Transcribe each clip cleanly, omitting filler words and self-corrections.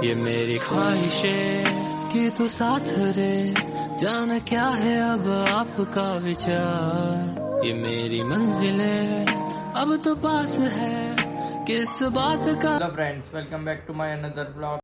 ये मेरी ख्वाहिशें कि तू साथ रे, जाने क्या है अब आपका विचार। ये मेरी मंजिलें अब तो पास है, किस बात का। Hello friends, welcome back to my another blog.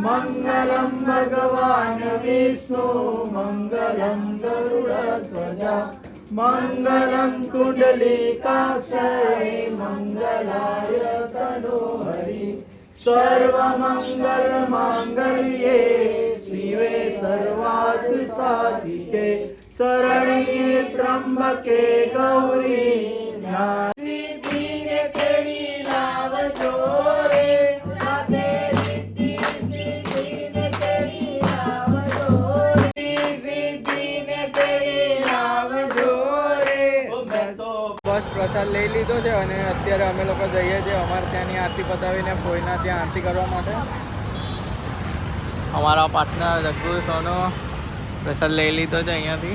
मंगलम भगवान विष्णु मंगलम गरुड़ध्वज मंगलम कुंडलीकाक्षय मंगलाय तनोहरि सर्वमंगल मांगल्ये शिवे सर्वार्थ साधिके शरण्ये त्र्यंबके गौरी પ્રસાદ લઈ લીધો છે અને અત્યારે અમે લોકો જઈએ છીએ અમારે ત્યાંની આરતી પતાવીને ફોઈના ત્યાં આરતી કરવા માટે. અમારા પાર્ટનર જગ્ગુ સોનો પ્રસાદ લઈ લીધો છે અહીંયાથી.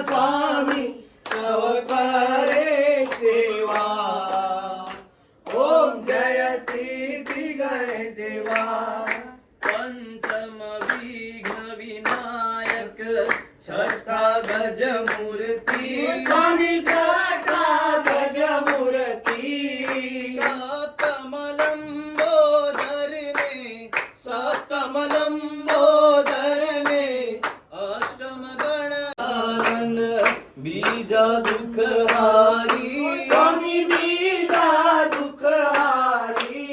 स्वामी सवकारे सेवा ओम जय सिद्धि गणेश देवा. पंचम विघ्न विनायक छठा गज मूर्ति स्वामी छठा गज मूर्ति सप्तम लंबोदर ने अष्टम गण बीजा दुख हारी स्वामी बीजा दुख हारी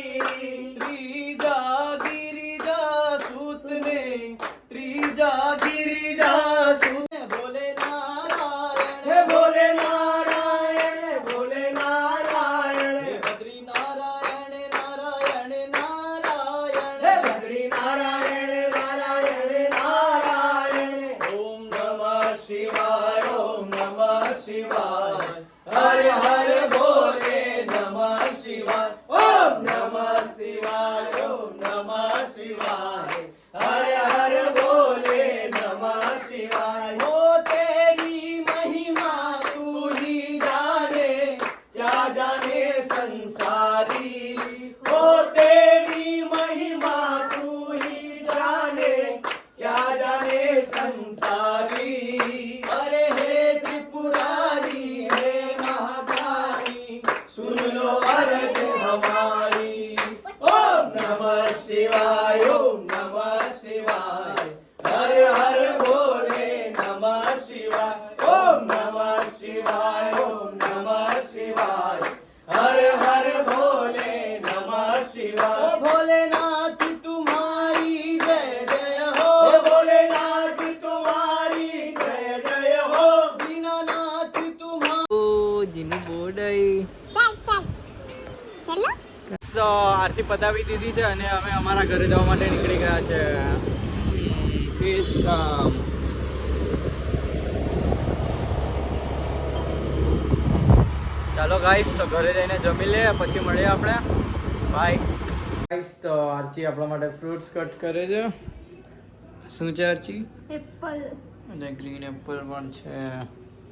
त्रिजा गिरिजा सूत ने त्रिजा गिरिजा सूत बोले नारायण बोले नारायण बोले नारायण बद्री नारायण नारायण नारायण बद्री नारायण नारायण नारायण. ओम नमः शिवाय ओम नमः शिवाय हर हर बोले नमः शिवाय ओम नमः शिवाय ओम नमः शिवाय हर हर बोले नमः शिवाय. हो तेरी महिमा तू ही जाने क्या जाने संसारी हो तेरी महिमा तू ही जाने क्या जाने संसारी. अरे हे त्रिपुरारी આરતીનું બોર્ડ તો આરતી પતાવી દીધી છે અને અમે અમારા ઘરે જવા માટે નીકળી ગયા છે. ચાલો ગાઈસ, તો ઘરે જઈને જમી લે, પછી મળીએ આપણે. Bye guys. તો આરતી આપણા માટે ફ્રૂટ્સ કટ કરે છે. શું છે આરતી? એપલ અને ગ્રીન એપલ પણ છે.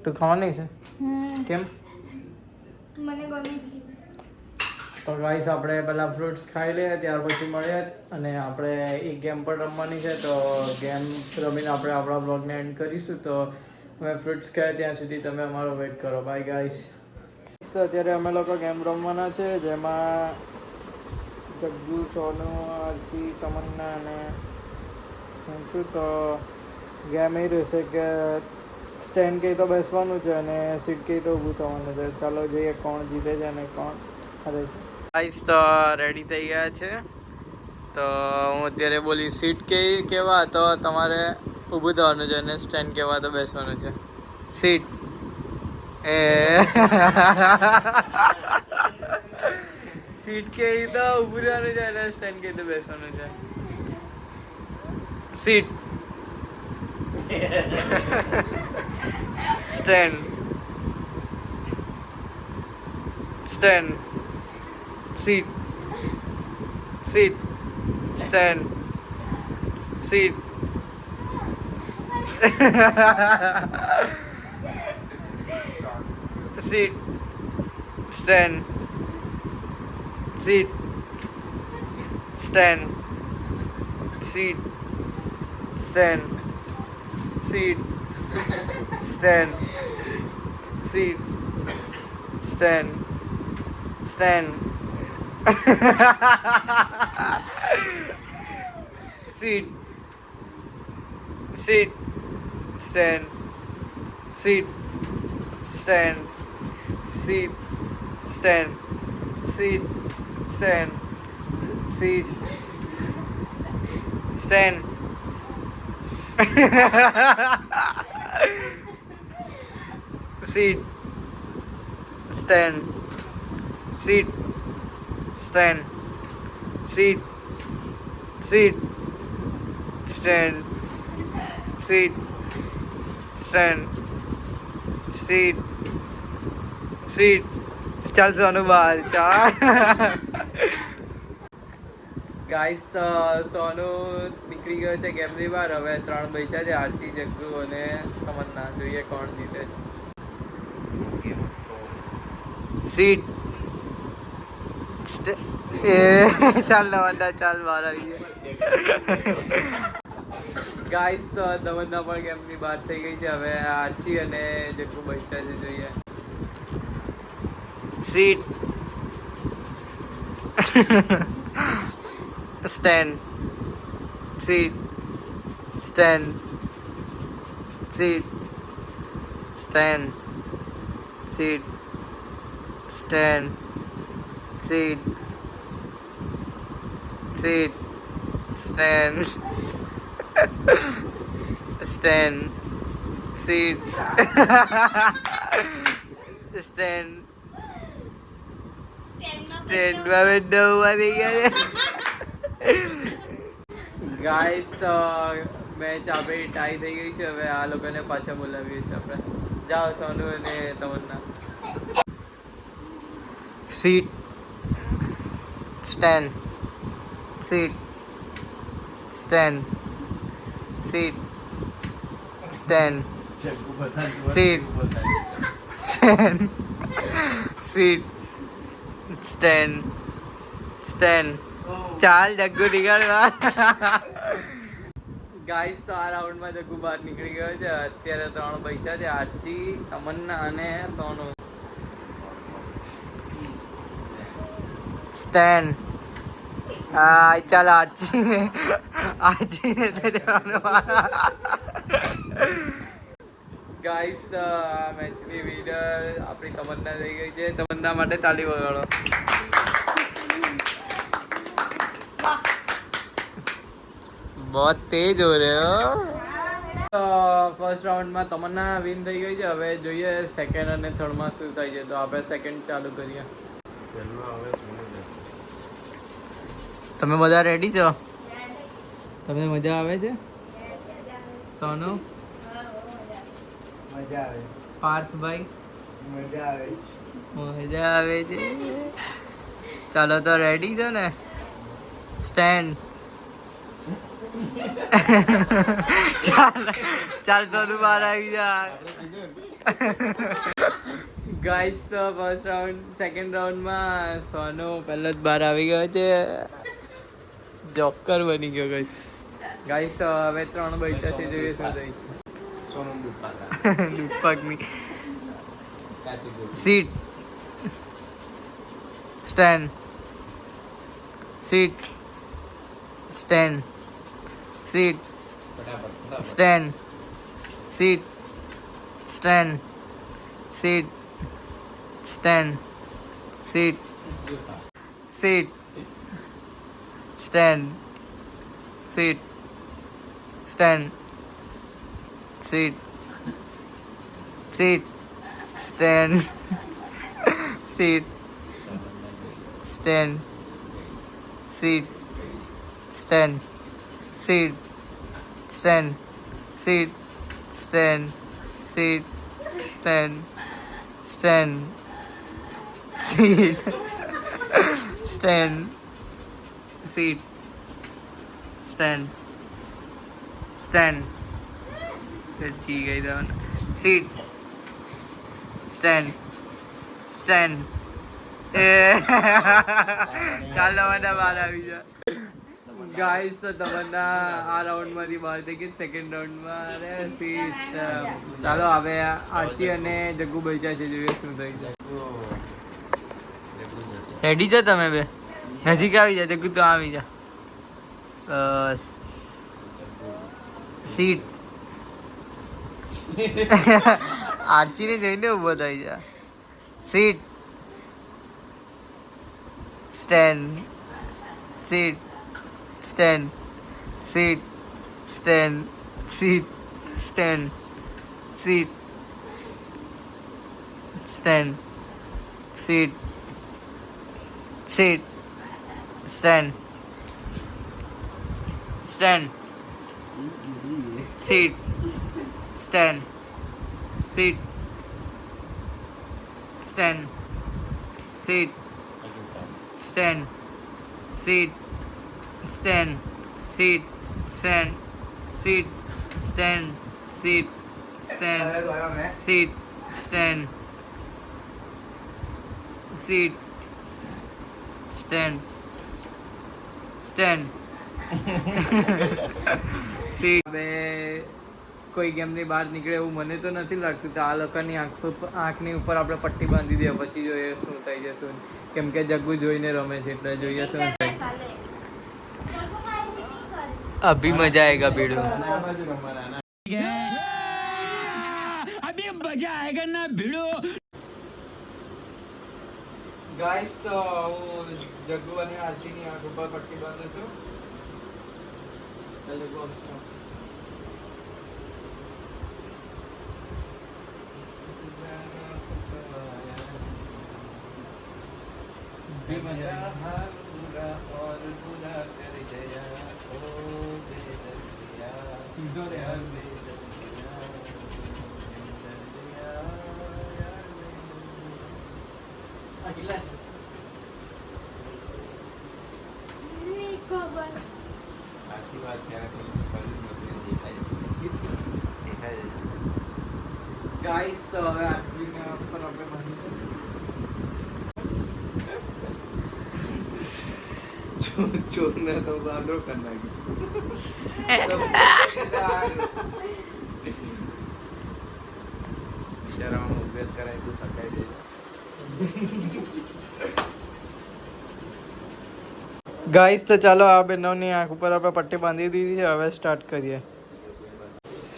તું ખાવાની છે? કેમ? મને ગમે છે. તો ગાઈસ, આપણે પહેલાં ફ્રૂટ્સ ખાઈ લઈએ, ત્યાર પછી મળીએ. અને આપણે એક ગેમ પણ રમવાની છે, તો ગેમ રમીને આપણે આપણા બ્લોગને એન્ડ કરીશું. તો અમે ફ્રૂટ્સ ખાઈએ ત્યાં સુધી તમે અમારો વેઇટ કરો. Bye guys. તો અત્યારે અમે લોકો ગેમ રમવાના છે, જેમાં જગ્ગુ, સોનુ, આરતી, તમન્ના અને હું છું. તો ગેમ એ રહેશે કે સ્ટેન્ડ કહી તો બેસવાનું છે અને સીટ કહી તો ઊભું થવાનું છે. ચાલો જોઈએ કોણ જીતે છે અને કોણ હારે છે. ગાઈસ, તો રેડી થઈ ગયા છે. તો હું અત્યારે બોલી સીટ કેવા તો તમારે ઊભું થવાનું છે અને સ્ટેન્ડ કેવા તો બેસવાનું છે. સીટ સીટ કે તો ઊભું રહેવાનું છે અને સ્ટેન્ડ કે તો બેસવાનું છે. Seat stand stand sit sit stand sit sit stand sit stand sit stand sit stand sit stand stand sit sit stand sit stand sit stand sit stand sit stand sit stand sit stand sit sit stand sit stand sit seat ચાલશે અનુભાર ચાલ. Guys, તો સોનુ નીકળી ગયો છે ગેમની બહાર. હવે 3 બચ્યા છે, આરતી, જગ્ગુ અને તમન્ના. જોઈએ કોણ જીતે. સીટ ચાલ તમન્ના, ચાલ બહાર આવીએ. ગાઈસ, તો તમન્ના પણ ગેમની બહાર થઈ ગઈ છે. હવે આરતી અને જગ્ગુ બચ્યા છે. જોઈએ. Sit stand sit stand sit stand sit stand sit sit stand stand sit stand સ્ટેન્ડમાં વિન્ડો આવી ગયા. ગાઈસ, તો મેચ આપણી ટાઈ થઈ ગઈ છે. હવે આ લોકોને પાછા બોલાવીએ છીએ આપણે. જાઓ સોનુ અને Tamanna. Sit stand sit stand sit stand sit stand sit stand stand. ચાલ જગ્ગુ નીકળવા. ગાઈસ, તો આ રાઉન્ડમાં જગ્ગુ બહાર નીકળી ગયો છે. અત્યારે 3 પૈસા છે, આરતી, તમન્ના અને સોનુ. સ્ટેન્ડ ચાલ આરતી આરતીને ગાઈસ, આ મેચની વિનર આપણી તમન્ના થઈ ગઈ છે. તમન્ના માટે તાળી વગાડો. बहुत तेज हो रहे हो. ફર્સ્ટ રાઉન્ડમાં તમન્ના વિન થઈ ગઈ છે. હવે જોઈએ સેકન્ડ અને થર્ડમાં શું થાય છે. તો આપણે સેકન્ડ ચાલુ કરીએ. તમે બધા રેડી છો? તમને મજા આવે છે? સોનુ મજા આવે. પાર્થભાઈ મજા આવે. મજા આવે છે. ચાલો તો રેડી છો ને? સ્ટેન્ડ. ચાલ સોનુ બહાર આવી જા. ગાઈસ તો ફર્સ્ટ રાઉન્ડ સેકન્ડ રાઉન્ડમાં સોનુ પહેલો જ બહાર આવી ગયો છે. જોકર બની ગયો ગાઈસ. ગાઈસ હવે 3 બચ્યા છે. જોઈએ શું થાય છે. સોનમ દુપાક. દુપકની sit. Stand. Sit. Stand. Sit. Stand. Sit. Stand. Sit. Stand. Sit. Sit. Stand. Sit. Stand. Sit. Sit. Stand. Sit. Stand. Sit. Stand. Sit. Stand. Sit. Stand. Sit. Stand. Stand. Sit. Stand. Sit. Stand. Stand. જી ગઈ તો seat. Stand. Stand. ચાલો બધા બહાર આવી જા. Guys તો તમન્ના આ રાઉન્ડમાંથી બહાર થઈ ગઈ. સેકન્ડ રાઉન્ડમાં ચાલો હવે આરતી અને જગ્ગુ બચ્યા છે. જોઈએ શું થઈ જાય. રેડી છો તમે બે? નજીક આવી જા જગ્ગુ. તો આવી જા. બસ. સીટ. આરતીને જોઈને ઊભો થઈ જા. Seat. Stand. Sit. Stand. Sit. Stand. Sit. Stand. Sit. Stand. Sit. Sit. Stand. Stand. Sit. Stand. Sit. Stand. Sit. Stand. Sit. Stand. Sit. Stand. Sit. Stand. Sit. Stand. Sit. Stand. Sit. Stand. Stand. Seat. હવે કોઈ ગેમની બહાર નીકળે એવું મને તો નથી લાગતું. તો આ લોકોની આંખની ઉપર આપણે પટ્ટી બાંધી દઈએ. પછી જોઈએ શું થઈ જશે. કેમ કે જગ્ગુ જોઈને રમે છે એટલે જોઈએ શું થાય. અભી મજા આયેગા ભીડો. અભી મજા આયેગા ના ભીડો. ગાઈસ તો હું જગ્ગુ અને આરતીની આંખ ઉપર પટ્ટી બાંધું છું. સીધો રે ગાઈસ તો હવે આરસીને ઉપર આપણે બાંધી ચોર ને તો બાંધો કરી નાખી. શરમ અભ્યાસ કરાય તો સકાય છે. ગાઈસ તો ચાલો આ બેનોની આંખ ઉપર આપણે પટ્ટી બાંધી દીધી છે. હવે સ્ટાર્ટ કરીએ.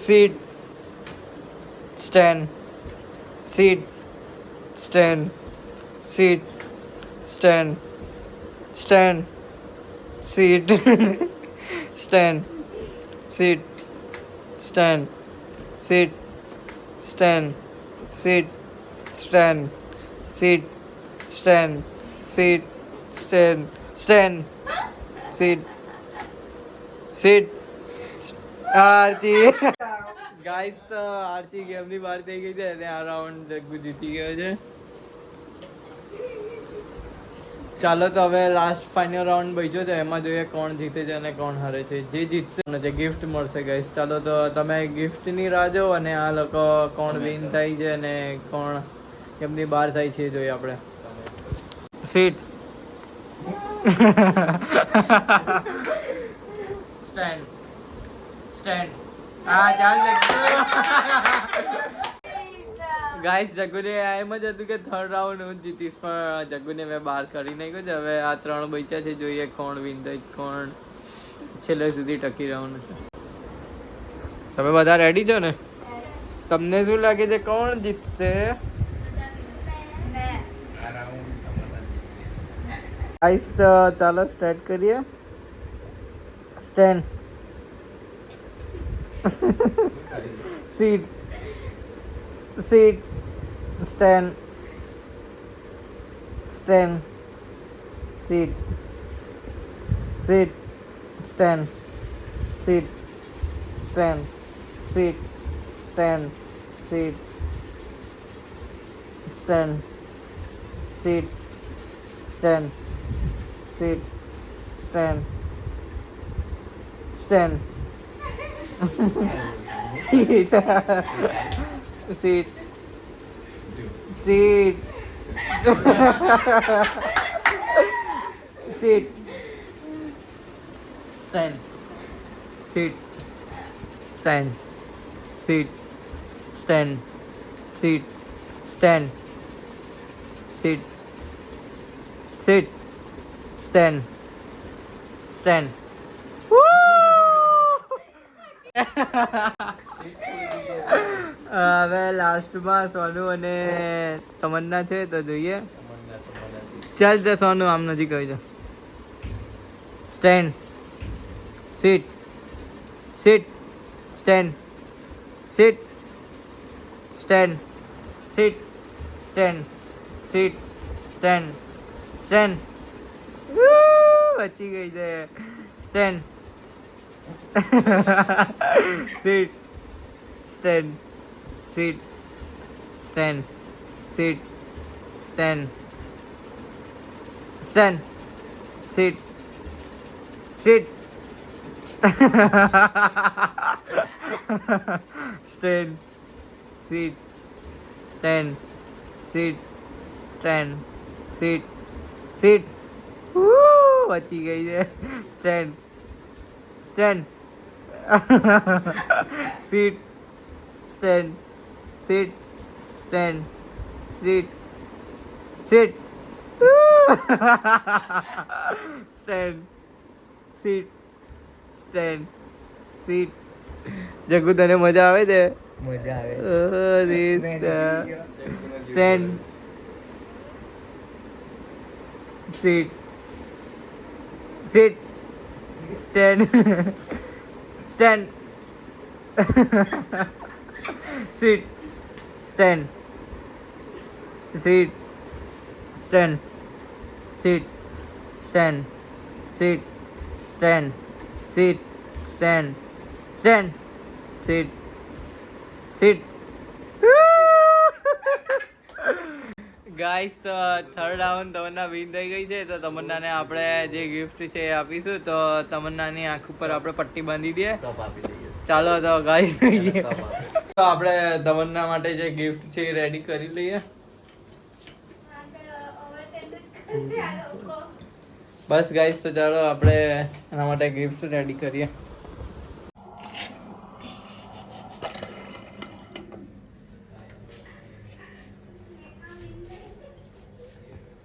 Seat. Stand. Sit. Stand. Sit. Stand. Stand. Sit. Stand. Seat. stand, sit, stand, sit, stand, sit, stand, sit, stand, stand, sit, sit. આરતી ગાઈસ તો આરતી ગેમની બહાર થઈ ગઈ છે અને આ રાઉન્ડ જગ્ગુ જીતી ગયો છે. ચાલો તો હવે લાસ્ટ ફાઇનલ રાઉન્ડ બચ્યો છે, એમાં જોઈએ કોણ જીતે છે અને કોણ હારે છે. જે જીતશે અને જે ગિફ્ટ મળશે ગાઈસ. ચાલો તો તમે ગિફ્ટની રાહ જો અને આ લોકો કોણ વિન થાય છે અને કોણ કેમની બહાર થાય છે જોઈએ આપણે. Seat stand stand. હા ચાલ ગાઈસ જગ્ગુને એમ જ હતું કે થર્ડ રાઉન્ડ હું જીતીશ, પણ જગ્ગુને મેં બહાર કરી નાખ્યો છે. હવે આ 3 બચ્યા છે, જોઈએ કોણ વિન થાય, કોણ છેલ્લે સુધી ટકી રહેવાનું છે. તમે બધા રેડી છો ને? તમને શું લાગે છે કોણ જીતશે? ગાઈસ તો ચાલો સ્ટાર્ટ કરીએ. Stand, sit, sit, stand, stand, sit, sit, stand, sit, stand, sit, stand, sit, stand, sit, stand, sit, stand, stand, sit, seat, seat, sit, stand, sit, stand, sit, stand, sit, stand, sit, sit, stand, stand. હવે લાસ્ટમાં સોનુ અને તમન્ના છે તો જોઈએ. ચાલ તો સોનુ આમ નથી કહી દો. Stand, sit, sit, stand, sit, stand, sit, stand, sit, stand, stand. બચી ગઈ છે. Stand, sit, stand, sit, stand, sit, stand, stand, sit, sit, stand, sit, stand, sit, stand, sit, seat. બચી ગઈ છે. Stand, stand, sit, stand, sit, stand, sit, sit, stand, sit, stand, seat. Jaggu તને મજા આવે છે? મજા આવે. Stand, sit, sit, stand, stand, sit, stand, sit, stand, sit, stand, sit, stand, sit, stand, stand, sit, seat. Guys તો third round તમન્ના win થઈ ગઈ છે, તો તમન્નાને આપણે જે ગિફ્ટ છે એ આપીશું. તો તમન્નાની આંખ ઉપર આપણે પટ્ટી બાંધી દઈએ. ચાલો તો ગાઈસ તો આપણે તમન્ના માટે જે ગિફ્ટ છે એ રેડી કરી લઈએ. બસ ગાઈસ તો ચાલો આપણે એના માટે ગિફ્ટ રેડી કરીએ.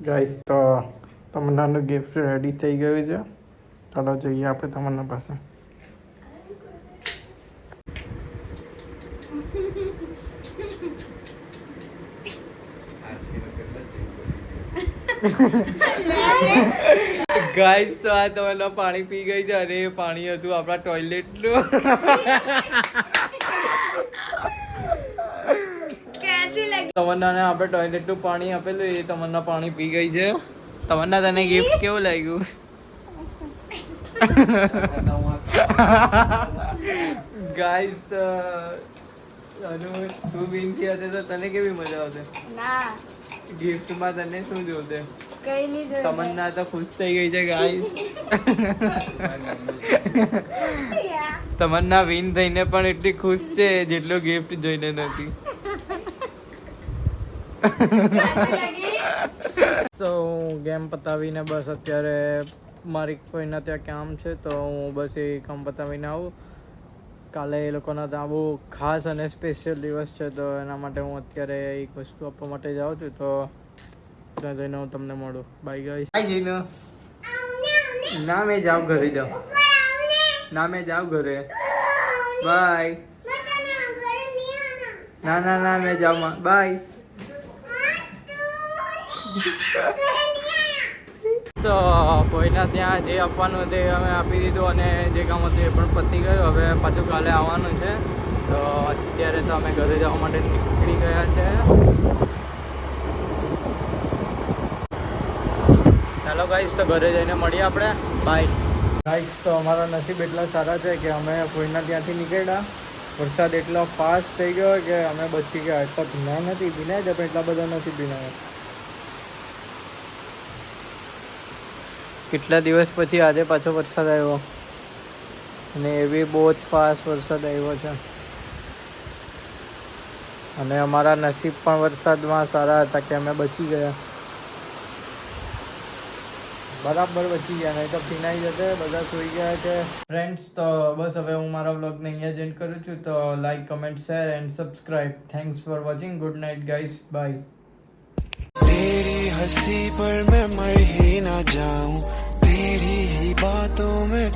ગાઈસ તો તમન્નાનું ગિફ્ટ રેડી થઈ ગયું છે. ચાલો જઈએ આપણે તમન્ના પાસે. ગાઈસ તો આ તમન્ના પાણી પી ગઈ છે અને એ પાણી હતું આપણા ટોયલેટનું. તમન્નાને આપણે ટોયલેટનું પાણી આપેલું એ તમન્ના પાણી પી ગઈ છે. તમન્ના તને ગિફ્ટ કેવું લાગ્યું? ગાઈસ તું બીન થી હતી તો તને કેવી મજા આવશે? ના ગિફ્ટમાં તને શું જોતે? કઈ નહીં જોયું. તમન્ના તો ખુશ થઈ ગઈ છે ગાઈસ. તમન્ના વિન થઈને પણ એટલી ખુશ છે જેટલો ગિફ્ટ જોઈને નથી. તો હું ગેમ પતાવીને બસ અત્યારે મારી કોઈના ત્યાં કામ છે તો હું બસ એ કામ પતાવીને આવું. કાલે એ લોકોના ત્યાં બહુ ખાસ અને સ્પેશિયલ દિવસ છે તો એના માટે હું અત્યારે એક વસ્તુ આપવા માટે જાઉં છું. તો ત્યાં જઈને હું તમને મળું. Bye guys. બાય જઈને ના મેં જાઉં ઘરે જાઉં. ના મેં જાઉં ઘરે. બાય. ના ના ના મેં જાઉં બાય. તો કોઈના ત્યાં જે આપવાનું હતું એ અમે આપી દીધું અને જે કામ હતું એ પણ પતી ગયું. હવે પાછું કાલે આવવાનું છે તો અત્યારે તો અમે ઘરે જવા માટે નીકળી ગયા છે. ચાલો ગાઈસ તો ઘરે જઈને મળીએ આપણે. Bye guys. તો અમારા નસીબ એટલા સારા છે કે અમે કોઈના ત્યાંથી નીકળ્યા. વરસાદ એટલો ફાસ્ટ થઈ ગયો કે અમે બચી ગયા. એટલા ભીના નથી ભીનાય છે પણ એટલા બધા નથી ભીનાયા. કેટલા દિવસ પછી આજે પાછો વરસાદ આવ્યો અને એ બી બહુ જ ફાસ્ટ વરસાદ આવ્યો છે. અને અમારા નસીબ પણ વરસાદમાં સારા હતા કે અમે બચી ગયા. બરાબર બચી ગયા, નહીં તો ભીનાઈ જતે. બધા સૂઈ ગયા છે. ફ્રેન્ડ્સ તો બસ હવે હું મારા વ્લોગને અહીંયા જ એન્ડ કરું છું. તો like, comment, share and subscribe. Thanks for watching. Good night guys. Bye. तेरी हंसी पर मैं मर ही ना जाऊं, तेरी ही बातों में